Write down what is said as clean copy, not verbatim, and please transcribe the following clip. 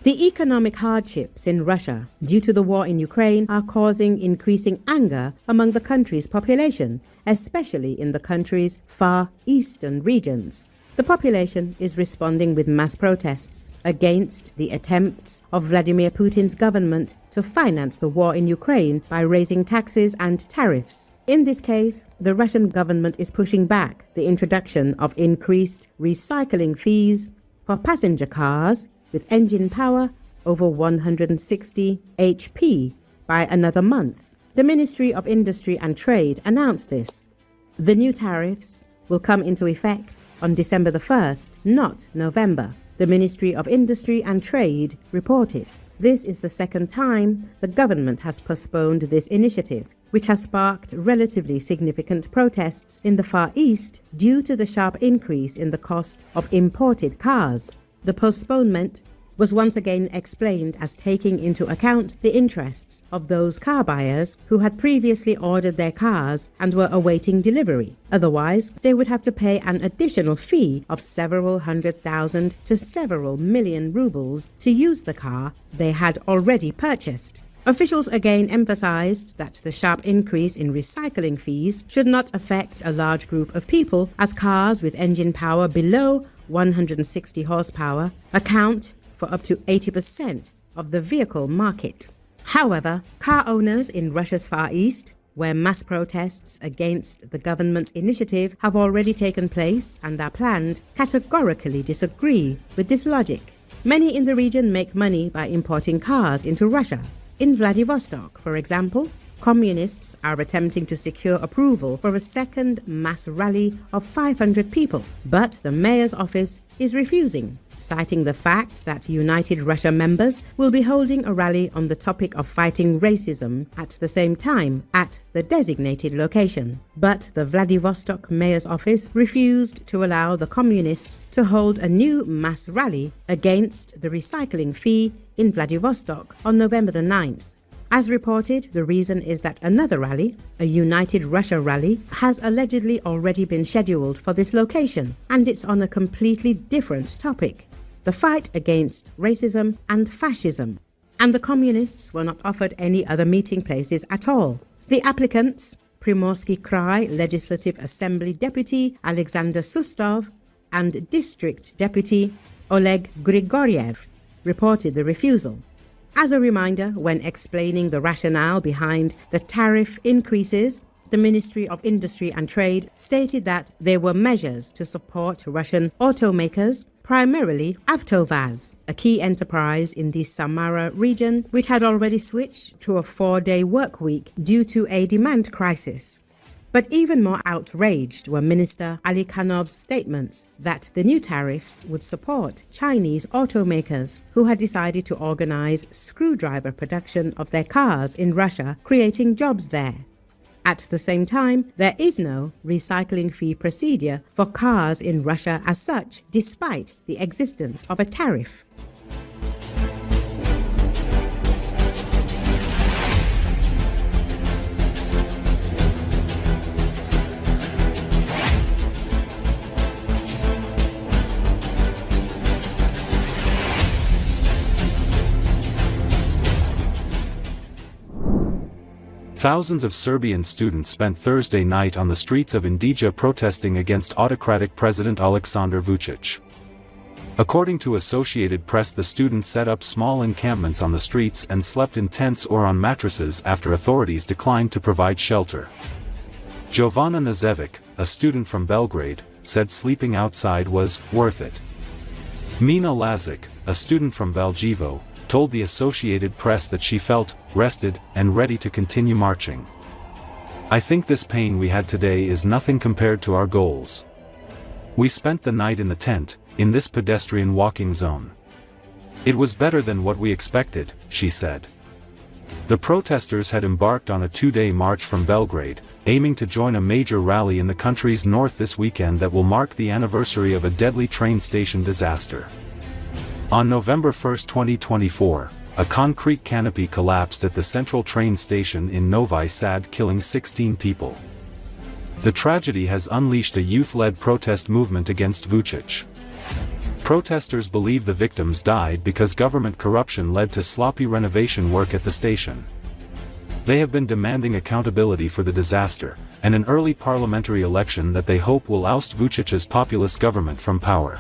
The economic hardships in Russia due to the war in Ukraine are causing increasing anger among the country's population, especially in the country's far eastern regions. The population is responding with mass protests against the attempts of Vladimir Putin's government to finance the war in Ukraine by raising taxes and tariffs. In this case, the Russian government is pushing back the introduction of increased recycling fees for passenger cars with engine power over 160 HP by another month. The Ministry of Industry and Trade announced this. The new tariffs will come into effect on December the 1st, not November, the Ministry of Industry and Trade reported. This is the second time the government has postponed this initiative, which has sparked relatively significant protests in the Far East due to the sharp increase in the cost of imported cars. The postponement was once again explained as taking into account the interests of those car buyers who had previously ordered their cars and were awaiting delivery. Otherwise, they would have to pay an additional fee of several 100,000 to several million rubles to use the car they had already purchased. Officials again emphasized that the sharp increase in recycling fees should not affect a large group of people, as cars with engine power below 160 horsepower account for up to 80% of the vehicle market. However, car owners in Russia's Far East, where mass protests against the government's initiative have already taken place and are planned, categorically disagree with this logic. Many in the region make money by importing cars into Russia. In Vladivostok, for example, communists are attempting to secure approval for a second mass rally of 500 people, but the mayor's office is refusing, citing the fact that United Russia members will be holding a rally on the topic of fighting racism at the same time at the designated location. But the Vladivostok mayor's office refused to allow the communists to hold a new mass rally against the recycling fee in Vladivostok on November the 9th. As reported, the reason is that another rally, a United Russia rally, has allegedly already been scheduled for this location, and it's on a completely different topic: the fight against racism and fascism. And the communists were not offered any other meeting places at all. The applicants, Primorsky Krai Legislative Assembly Deputy Alexander Sustov and District Deputy Oleg Grigoriev, reported the refusal. As a reminder, when explaining the rationale behind the tariff increases, the Ministry of Industry and Trade stated that there were measures to support Russian automakers, primarily Avtovaz, a key enterprise in the Samara region, which had already switched to a 4-day work week due to a demand crisis. But even more outraged were Minister Alikhanov's statements that the new tariffs would support Chinese automakers who had decided to organize screwdriver production of their cars in Russia, creating jobs there. At the same time, there is no recycling fee procedure for cars in Russia as such, despite the existence of a tariff. Thousands of Serbian students spent Thursday night on the streets of Indija protesting against autocratic President Aleksandar Vučić. According to Associated Press, the students set up small encampments on the streets and slept in tents or on mattresses after authorities declined to provide shelter. Jovana Nazevic, a student from Belgrade, said sleeping outside was worth it. Mina Lazic, a student from Valjevo, told the Associated Press that she felt rested and ready to continue marching. "I think this pain we had today is nothing compared to our goals. We spent the night in the tent, in this pedestrian walking zone. It was better than what we expected," she said. The protesters had embarked on a 2-day march from Belgrade, aiming to join a major rally in the country's north this weekend that will mark the anniversary of a deadly train station disaster. On November 1, 2024, a concrete canopy collapsed at the central train station in Novi Sad, killing 16 people. The tragedy has unleashed a youth-led protest movement against Vučić. Protesters believe the victims died because government corruption led to sloppy renovation work at the station. They have been demanding accountability for the disaster, and an early parliamentary election that they hope will oust Vučić's populist government from power.